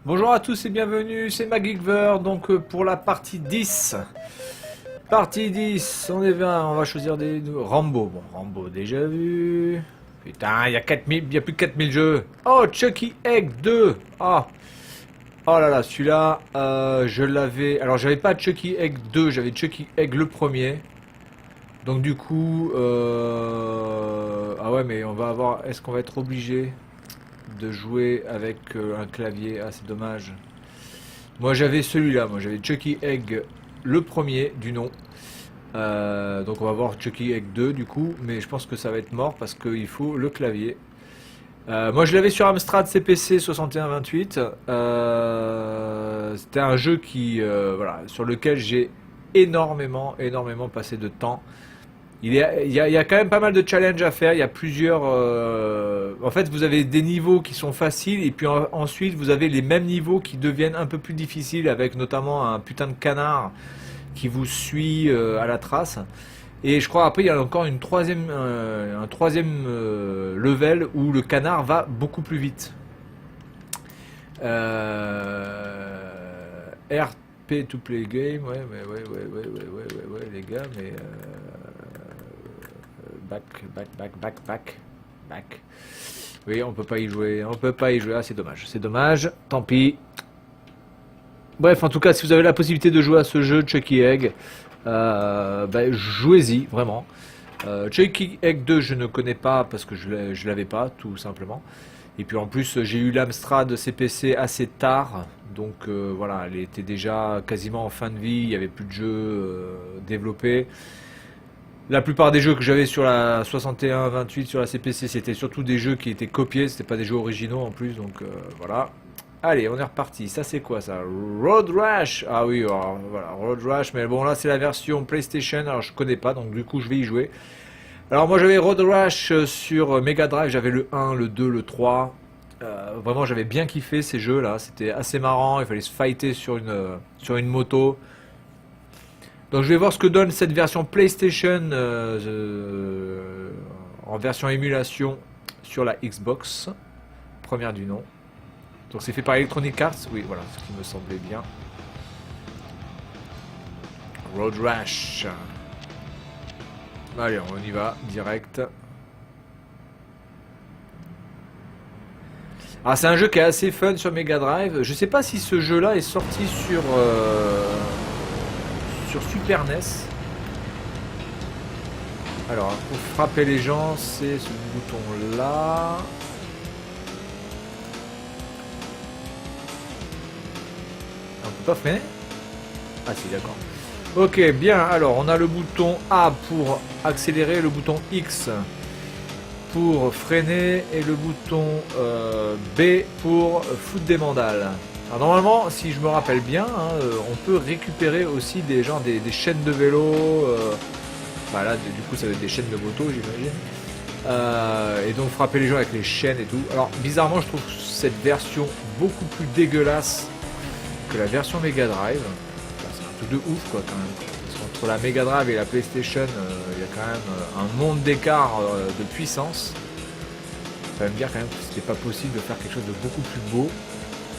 Bonjour à tous et bienvenue, c'est McGeekver, donc pour la partie 10. Partie 10, on est 20, on va choisir des... Rambo, bon, Rambo déjà vu. Putain, il y a 4000, il y a plus de 4000 jeux. Oh, Chucky Egg 2. Ah. Oh là là, celui-là, je l'avais... Alors, j'avais pas Chucky Egg 2, j'avais Chucky Egg le premier. Donc du coup... Ah ouais, mais on va avoir... Est-ce qu'on va être obligé de jouer avec un clavier? Ah, c'est dommage. Moi j'avais celui-là, moi j'avais Chucky Egg le premier du nom. Donc on va voir Chucky Egg 2 du coup, mais je pense que ça va être mort parce qu'il faut le clavier. Moi je l'avais sur Amstrad CPC 6128. C'était un jeu qui, voilà, sur lequel j'ai énormément passé de temps. Il y a quand même pas mal de challenges à faire. Il y a plusieurs. En fait, vous avez des niveaux qui sont faciles, et puis ensuite, vous avez les mêmes niveaux qui deviennent un peu plus difficiles, avec notamment un putain de canard qui vous suit à la trace. Et je crois après, il y a encore un troisième level où le canard va beaucoup plus vite. RP to play game, ouais, les gars, mais. Back. Oui, on peut pas y jouer, Ah, c'est dommage, tant pis. Bref, en tout cas, si vous avez la possibilité de jouer à ce jeu Chucky Egg, jouez-y, vraiment. Chucky Egg 2, je ne connais pas parce que je l'avais pas, tout simplement. Et puis en plus, j'ai eu l'Amstrad CPC assez tard, donc voilà, elle était déjà quasiment en fin de vie, il n'y avait plus de jeux développés. La plupart des jeux que j'avais sur la 61-28 sur la CPC, c'était surtout des jeux qui étaient copiés, c'était pas des jeux originaux en plus, donc voilà. Allez, on est reparti. Ça c'est quoi ça? Road Rash. Ah oui, alors, voilà, Road Rash, mais bon là c'est la version PlayStation, alors je connais pas, donc du coup je vais y jouer. Alors moi j'avais Road Rash sur Mega Drive, j'avais le 1, le 2, le 3. Vraiment j'avais bien kiffé ces jeux là, c'était assez marrant, il fallait se fighter sur une moto. Donc je vais voir ce que donne cette version PlayStation en version émulation sur la Xbox, première du nom. Donc c'est fait par Electronic Arts, oui voilà, ce qui me semblait bien. Road Rash. Allez, on y va, direct. Ah, c'est un jeu qui est assez fun sur Mega Drive. Je sais pas si ce jeu là est sorti sur Super NES. Alors, pour frapper les gens, c'est ce bouton là. On peut pas freiner? Ah si, d'accord. Ok, bien, alors on a le bouton A pour accélérer, le bouton X pour freiner et le bouton B pour foutre des mandales. Alors normalement, si je me rappelle bien, hein, on peut récupérer aussi des chaînes de vélo. Là, du coup, ça va être des chaînes de moto, j'imagine. Et donc frapper les gens avec les chaînes et tout. Alors bizarrement, je trouve cette version beaucoup plus dégueulasse que la version Mega Drive. C'est un truc de ouf, quoi, quand même. Parce qu'entre la Mega Drive et la PlayStation, il y a quand même un monde d'écart de puissance. Ça va me dire quand même que c'était pas possible de faire quelque chose de beaucoup plus beau.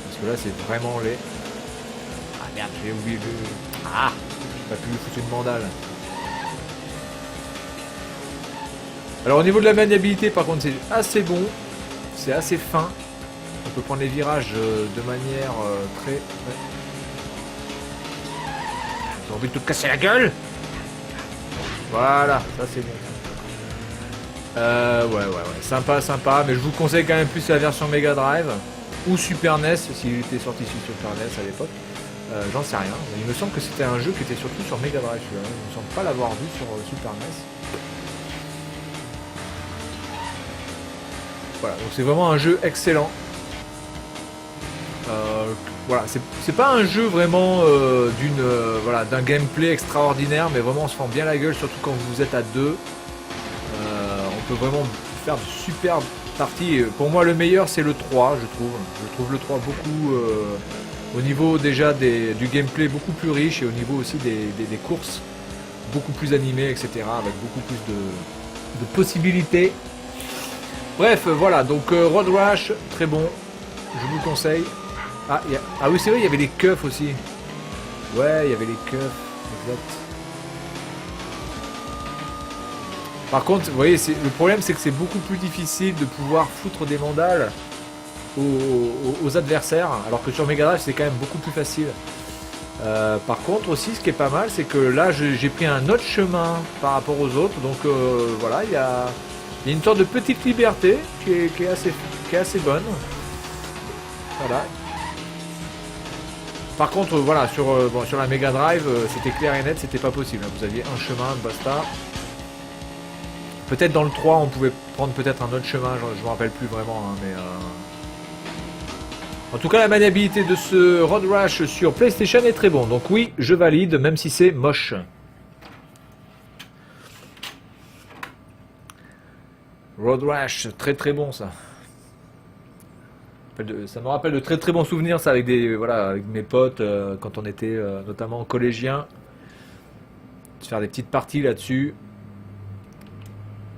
Parce que là c'est vraiment laid. Ah merde, j'ai oublié le... Ah, j'ai pas pu lui foutre une mandale. Alors au niveau de la maniabilité par contre c'est assez bon. C'est assez fin. On peut prendre les virages de manière très... Ouais. J'ai envie de te casser la gueule. Voilà, ça c'est bon. Ouais, sympa, mais je vous conseille quand même plus la version Mega Drive. Ou Super NES, s'il était sorti sur Super NES à l'époque. J'en sais rien. Il me semble que c'était un jeu qui était surtout sur Mega Drive. Je ne me semble pas l'avoir vu sur Super NES. Voilà, donc c'est vraiment un jeu excellent. Voilà, c'est pas un jeu vraiment d'un gameplay extraordinaire, mais vraiment on se fend bien la gueule, surtout quand vous êtes à deux. On peut vraiment faire de superbes parties. Pour moi, le meilleur c'est le 3, je trouve. Je trouve le 3 beaucoup au niveau déjà du gameplay beaucoup plus riche, et au niveau aussi des courses beaucoup plus animées, etc. Avec beaucoup plus de possibilités. Bref, voilà, donc Road Rash, très bon, je vous conseille. Ah, ah oui, c'est vrai, il y avait les keufs aussi. Ouais, il y avait les keufs, exact. Par contre, vous voyez, le problème, c'est que c'est beaucoup plus difficile de pouvoir foutre des mandales aux adversaires, alors que sur Mega Drive, c'est quand même beaucoup plus facile. Par contre aussi, ce qui est pas mal, c'est que là, j'ai pris un autre chemin par rapport aux autres. Donc voilà, il y a une sorte de petite liberté qui est assez bonne. Voilà. Par contre, voilà, sur la Mega Drive, c'était clair et net, c'était pas possible. Vous aviez un chemin, basta. Peut-être dans le 3, on pouvait prendre peut-être un autre chemin, je me rappelle plus vraiment, hein, mais... En tout cas, la maniabilité de ce Road Rash sur PlayStation est très bon. Donc oui, je valide, même si c'est moche. Road Rash, très très bon ça. Ça me rappelle de très très bons souvenirs ça avec avec mes potes quand on était notamment collégiens. Se faire des petites parties là-dessus.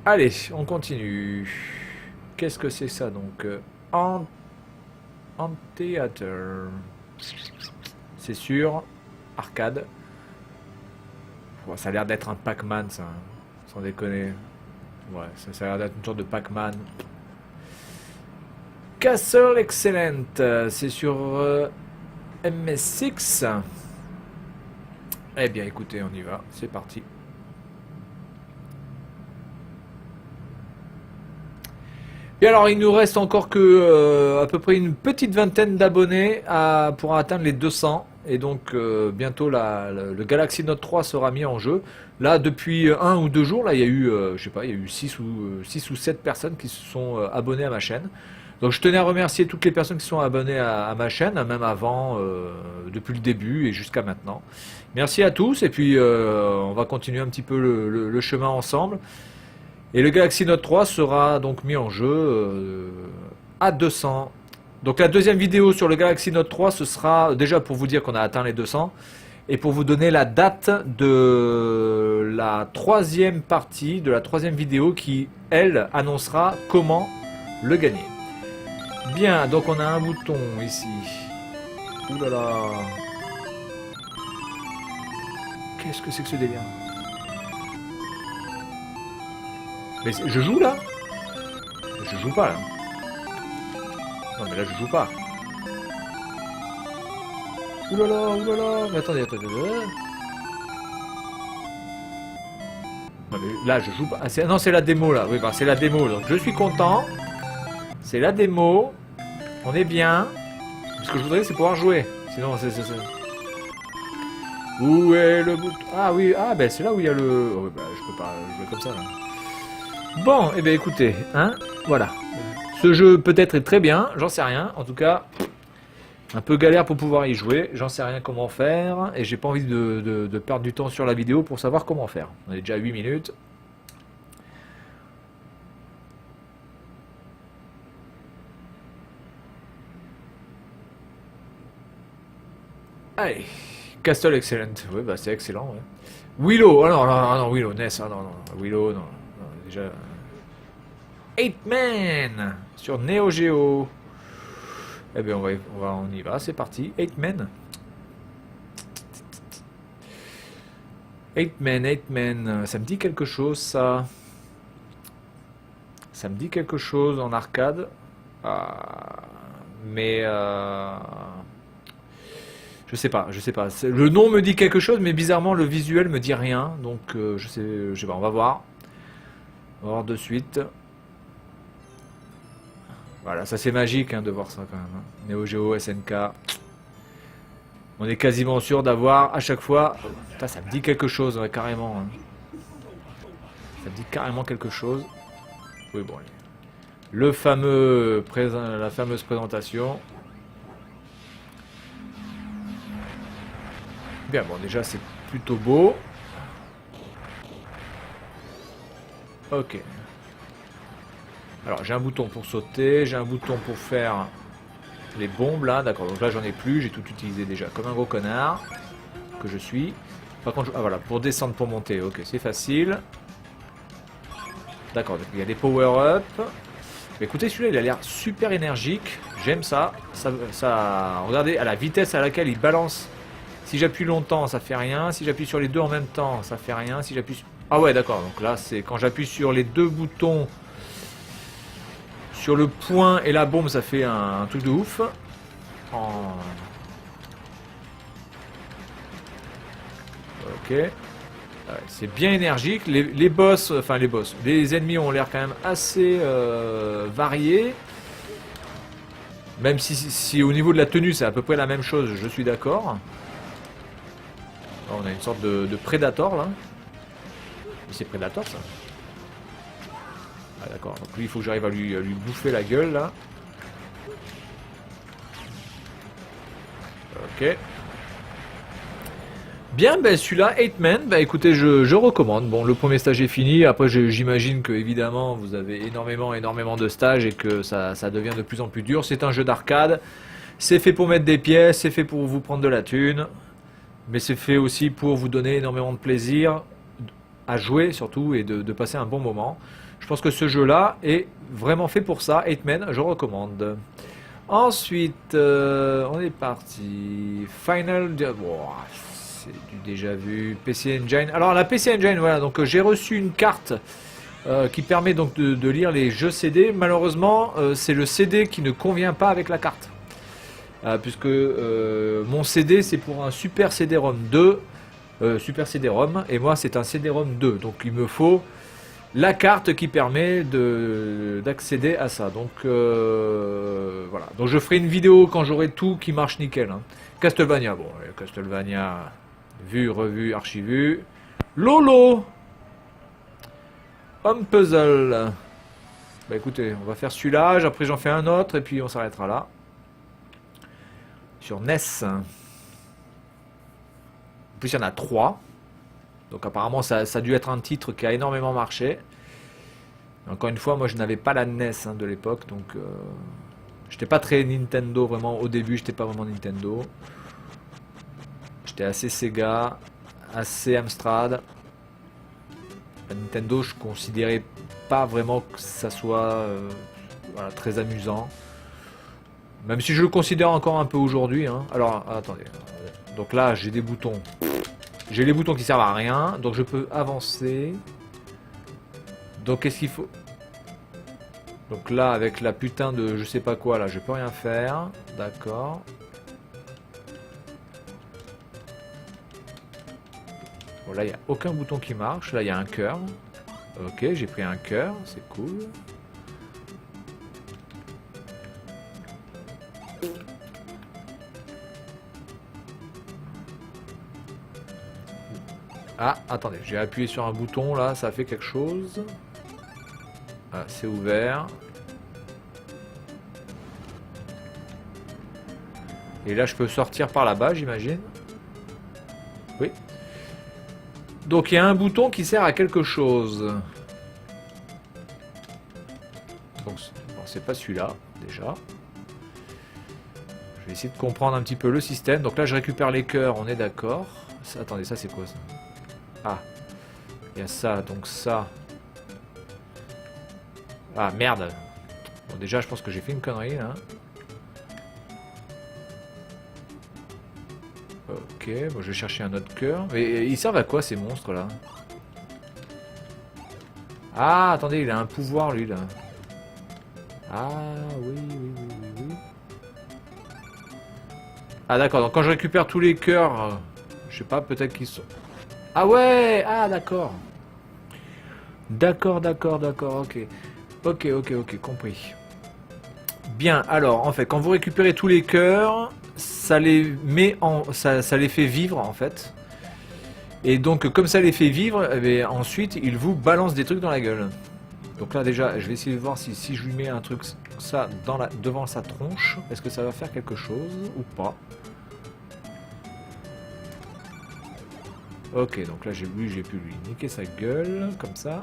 Allez, on continue. Qu'est-ce que c'est ça donc Amphitheater. C'est sûr. Arcade. Ça a l'air d'être un Pac-Man ça. Sans déconner. Ouais, ça a l'air d'être une sorte de Pac-Man. Castle Excellent. C'est sur MS6. Eh bien écoutez, on y va. C'est parti. Et alors il nous reste encore que à peu près une petite vingtaine d'abonnés pour atteindre les 200 et donc bientôt le Galaxy Note 3 sera mis en jeu. Là depuis 1 ou 2 jours, là il y a eu je sais pas, il y a eu 6 ou 7 personnes qui se sont abonnées à ma chaîne. Donc je tenais à remercier toutes les personnes qui sont abonnées à ma chaîne, même avant, depuis le début et jusqu'à maintenant. Merci à tous et puis on va continuer un petit peu le chemin ensemble. Et le Galaxy Note 3 sera donc mis en jeu à 200. Donc la deuxième vidéo sur le Galaxy Note 3, ce sera déjà pour vous dire qu'on a atteint les 200 et pour vous donner la date de la troisième partie, de la troisième vidéo qui, elle, annoncera comment le gagner. Bien, donc on a un bouton ici. Ouh là là. Qu'est-ce que c'est que ce délire ? Mais je joue là? Je joue pas là. Non mais là je joue pas. Oulala, oulala. Mais attendez. Non mais là je joue pas. Ah, non c'est la démo là. Oui bah c'est la démo. Donc je suis content. C'est la démo. On est bien. Ce que je voudrais c'est pouvoir jouer. Sinon c'est... Où est le bouton? Ah oui, ah ben c'est là où il y a le... Oh, bah, je peux pas jouer comme ça là. Bon, et bien écoutez, hein, voilà. Ce jeu peut-être est très bien, j'en sais rien. En tout cas, un peu galère pour pouvoir y jouer. J'en sais rien comment faire. Et j'ai pas envie de perdre du temps sur la vidéo pour savoir comment faire. On est déjà à 8 minutes. Allez, Castle Excellent. Oui, bah c'est excellent. Ouais. Willow, ah non, Willow, NES, ah non, Willow, non, déjà... 8-Man sur Neo Geo. Eh bien, on y va, c'est parti. 8-Man. 8-Man, ça me dit quelque chose, ça. Ça me dit quelque chose en arcade. Mais... je sais pas. Le nom me dit quelque chose, mais bizarrement, le visuel me dit rien. Donc, je sais pas, on va voir. On va voir de suite. Voilà, ça c'est magique hein, de voir ça quand même. Hein. Neo Geo, SNK. On est quasiment sûr d'avoir à chaque fois... Putain, ça me dit quelque chose, ouais, carrément. Hein. Ça me dit carrément quelque chose. Oui, bon. La fameuse présentation. Bien, bon, déjà c'est plutôt beau. Ok. Alors j'ai un bouton pour sauter, j'ai un bouton pour faire les bombes là, d'accord, donc là j'en ai plus, j'ai tout utilisé déjà comme un gros connard que je suis. Par contre, ah voilà, pour descendre, pour monter, ok c'est facile. D'accord, donc il y a des power-up. Écoutez, celui-là, il a l'air super énergique. J'aime ça. Regardez, à la vitesse à laquelle il balance. Si j'appuie longtemps, ça fait rien. Si j'appuie sur les deux en même temps, ça fait rien. Si j'appuie sur... Ah ouais, d'accord. Donc là, c'est quand j'appuie sur les deux boutons, sur le point et la bombe, ça fait un truc de ouf. Ok. Ouais, c'est bien énergique. Les boss, enfin les boss, les ennemis ont l'air quand même assez variés. Même si au niveau de la tenue c'est à peu près la même chose, je suis d'accord. On a une sorte de Predator là. C'est Predator ça. Ah d'accord, donc lui il faut que j'arrive à lui bouffer la gueule là. Ok. Bien, ben celui-là, 8 Man, ben écoutez, je recommande. Bon, le premier stage est fini. Après, j'imagine que évidemment, vous avez énormément de stages et que ça devient de plus en plus dur. C'est un jeu d'arcade. C'est fait pour mettre des pièces, c'est fait pour vous prendre de la thune. Mais c'est fait aussi pour vous donner énormément de plaisir à jouer surtout et de passer un bon moment. Je pense que ce jeu-là est vraiment fait pour ça. 8 Man, je recommande. Ensuite, on est parti. Final... Wow. Du déjà vu, PC Engine. Alors la PC Engine, voilà, donc j'ai reçu une carte qui permet donc de lire les jeux CD. Malheureusement, c'est le CD qui ne convient pas avec la carte. Puisque mon CD c'est pour un Super CD-ROM 2, Super CD-ROM, et moi c'est un CD-ROM 2. Donc il me faut la carte qui permet d'accéder à ça. Donc voilà. Donc je ferai une vidéo quand j'aurai tout qui marche nickel. Hein. Castlevania, bon, Castlevania... Vu, revu, archivu. Lolo Home Puzzle. Bah écoutez, on va faire celui-là, après j'en fais un autre et puis on s'arrêtera là. Sur NES. En plus il y en a 3. Donc apparemment ça a dû être un titre qui a énormément marché. Encore une fois, moi je n'avais pas la NES de l'époque, donc j'étais pas très Nintendo vraiment au début, j'étais pas vraiment Nintendo. J'étais assez Sega, assez Amstrad. La Nintendo, je considérais pas vraiment que ça soit voilà, très amusant. Même si je le considère encore un peu aujourd'hui. Hein. Alors, attendez. Donc là, j'ai des boutons. J'ai les boutons qui servent à rien. Donc je peux avancer. Donc qu'est-ce qu'il faut? Donc là, avec la putain de je sais pas quoi, là, je peux rien faire. D'accord. Bon, là, il n'y a aucun bouton qui marche. Là, il y a un cœur. Ok, j'ai pris un cœur. C'est cool. Ah, attendez. J'ai appuyé sur un bouton. Là, ça a fait quelque chose. Ah, c'est ouvert. Et là, je peux sortir par là-bas, j'imagine. Oui. Donc il y a un bouton qui sert à quelque chose. Donc bon, c'est pas celui-là déjà. Je vais essayer de comprendre un petit peu le système. Donc là je récupère les cœurs, on est d'accord. Attendez, ça c'est quoi ça? Ah, il y a ça, donc ça. Ah merde. Bon déjà je pense que j'ai fait une connerie là. Ok, bon, je vais chercher un autre cœur. Mais ils servent à quoi ces monstres là? Ah, attendez, il a un pouvoir lui là. Ah, oui. Ah d'accord, donc quand je récupère tous les cœurs, je sais pas, peut-être qu'ils sont... Ah ouais, ah d'accord. D'accord, ok. Ok, compris. Bien, alors, en fait, quand vous récupérez tous les cœurs, ça les met en... ça les fait vivre, en fait. Et donc, comme ça les fait vivre, eh bien, ensuite, il vous balance des trucs dans la gueule. Donc là, déjà, je vais essayer de voir si je lui mets un truc, ça, devant sa tronche, est-ce que ça va faire quelque chose ou pas? Ok, donc là, j'ai pu lui niquer sa gueule, comme ça.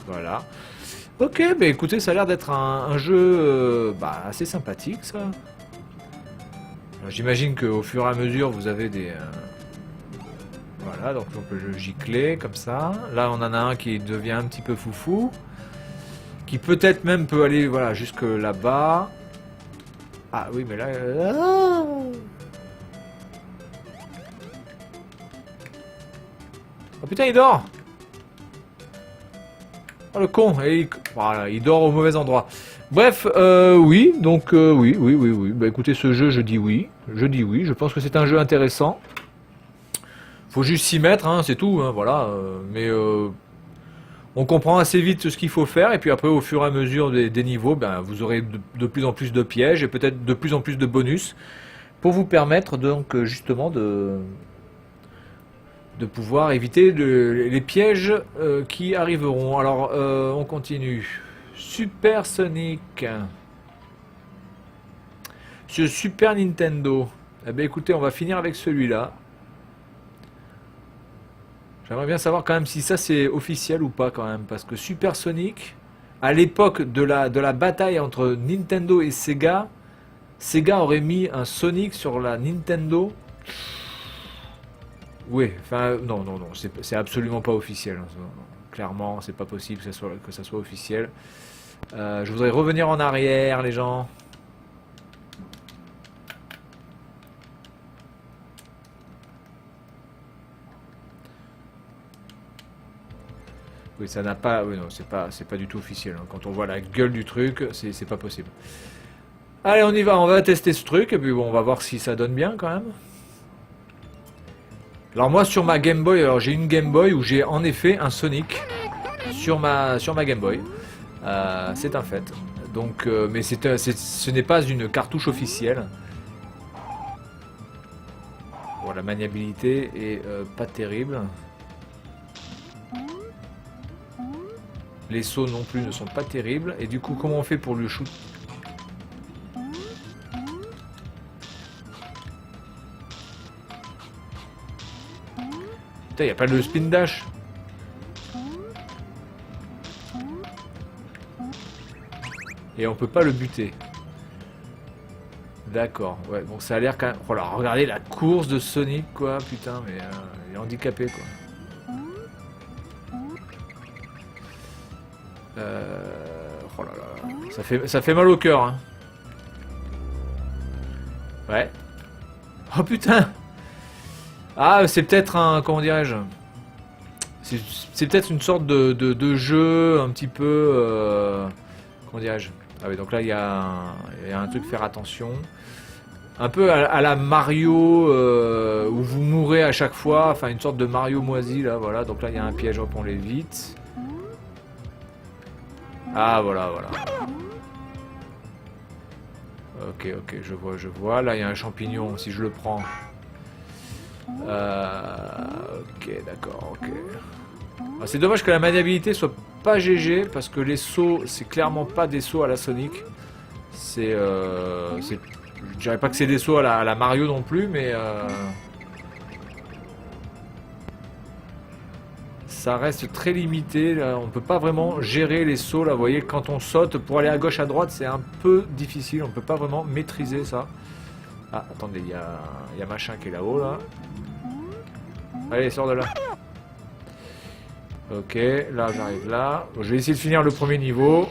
Voilà. Ok, bah écoutez, ça a l'air d'être un jeu assez sympathique, ça. J'imagine qu'au fur et à mesure, vous avez des... Voilà, donc on peut le gicler, comme ça. Là, on en a un qui devient un petit peu foufou. qui peut-être même peut aller voilà, jusque là-bas. Ah oui, mais là... Oh putain, il dort. Oh le con, et voilà, il dort au mauvais endroit. Bref, oui, donc oui. Bah écoutez, ce jeu, je dis oui. Je pense que c'est un jeu intéressant. Faut juste s'y mettre, hein, c'est tout, hein, voilà. Mais on comprend assez vite ce qu'il faut faire, et puis après, au fur et à mesure des niveaux, ben, vous aurez de plus en plus de pièges, et peut-être de plus en plus de bonus, pour vous permettre donc justement de pouvoir éviter les pièges qui arriveront. Alors, on continue. Super Sonic. Sur Super Nintendo. Eh bien écoutez, on va finir avec celui-là. J'aimerais bien savoir quand même si ça c'est officiel ou pas quand même. Parce que Super Sonic, à l'époque de la bataille entre Nintendo et Sega, Sega aurait mis un Sonic sur la Nintendo. Oui, enfin, non, c'est absolument pas officiel. Hein. Clairement, c'est pas possible que ça soit officiel. Je voudrais revenir en arrière, les gens. Oui, ça n'a pas... Oui, non, c'est pas du tout officiel. Hein. Quand on voit la gueule du truc, c'est pas possible. Allez, on y va, on va tester ce truc, et puis bon, on va voir si ça donne bien, quand même. Alors moi, sur ma Game Boy, alors j'ai une Game Boy où j'ai en effet un Sonic sur ma Game Boy. C'est un fait. Donc, mais ce n'est pas une cartouche officielle. Bon, la maniabilité est pas terrible. Les sauts non plus ne sont pas terribles. Et du coup, comment on fait pour le shoot? Putain, y a pas de spin dash. Et on peut pas le buter. D'accord, ouais, bon ça a l'air quand même... Oh là, regardez la course de Sonic, quoi, putain, mais il est handicapé, quoi. Oh là là, ça fait mal au cœur, hein. Ouais. Oh putain. Ah, c'est peut-être un... Comment dirais-je? C'est peut-être une sorte de jeu un petit peu... comment dirais-je? Ah oui, donc là, il y a un truc, faire attention. Un peu à la Mario, où vous mourrez à chaque fois. Enfin, une sorte de Mario moisi, là, voilà. Donc là, il y a un piège, hop, on l'évite. Ah, voilà. Ok, je vois. Là, il y a un champignon, si je le prends. Ok, d'accord, ok. Ah, c'est dommage que la maniabilité soit pas GG, parce que les sauts, c'est clairement pas des sauts à la Sonic. Je dirais pas que c'est des sauts à la Mario non plus, mais... ça reste très limité, là. On peut pas vraiment gérer les sauts, là, vous voyez, quand on saute, pour aller à gauche, à droite, c'est un peu difficile, on peut pas vraiment maîtriser ça. Ah, attendez, il y a machin qui est là-haut, là. Allez, sors de là. Ok, là, j'arrive là. Bon, je vais essayer de finir le premier niveau.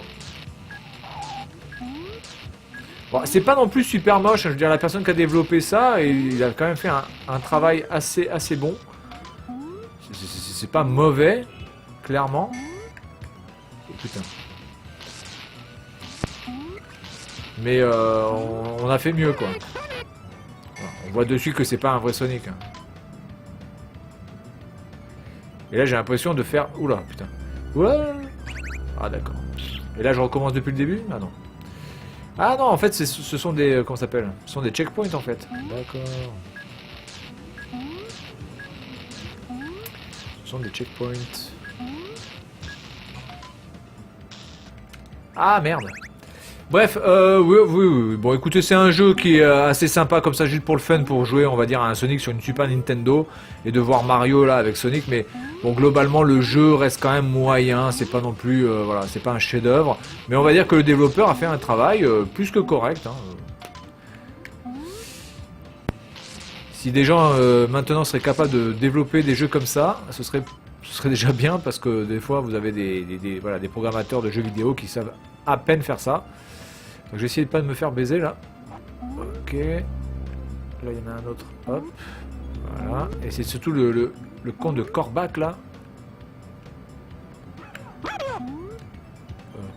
Bon, c'est pas non plus super moche, hein. Je veux dire, la personne qui a développé ça, il a quand même fait un travail assez bon. C'est pas mauvais, clairement. Oh, putain. Mais on a fait mieux, quoi. On voit dessus que c'est pas un vrai Sonic. Hein. Et là, j'ai l'impression de faire... Oula, putain. Oula. Ah, d'accord. Et là, je recommence depuis le début? Ah non. Ah non, en fait, ce sont des... Comment ça s'appelle? Ce sont des checkpoints, en fait. D'accord. Ce sont des checkpoints. Ah, merde. Bref, oui. Bon, écoutez, c'est un jeu qui est assez sympa comme ça, juste pour le fun, pour jouer, on va dire, à un Sonic sur une Super Nintendo et de voir Mario là avec Sonic. Mais bon, globalement, le jeu reste quand même moyen. C'est pas non plus, voilà, c'est pas un chef-d'œuvre. Mais on va dire que le développeur a fait un travail plus que correct. Hein. Si des gens maintenant seraient capables de développer des jeux comme ça, ce serait ce serait déjà bien parce que des fois vous avez voilà, des programmateurs de jeux vidéo qui savent à peine faire ça. Donc je vais essayer de pas me faire baiser là. Ok. Là il y en a un autre. Hop. Voilà. Et c'est surtout le con de Corbac là.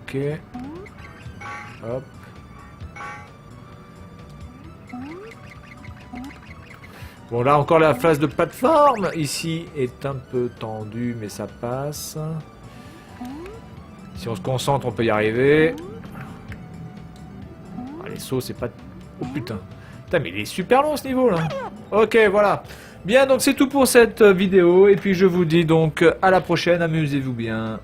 Ok. Hop. Bon là encore la phase de plateforme ici est un peu tendue mais ça passe. Si on se concentre on peut y arriver. Ah, les sauts c'est pas... Oh putain. Putain mais il est super long ce niveau là. Ok voilà. Bien donc c'est tout pour cette vidéo et puis je vous dis donc à la prochaine, amusez-vous bien.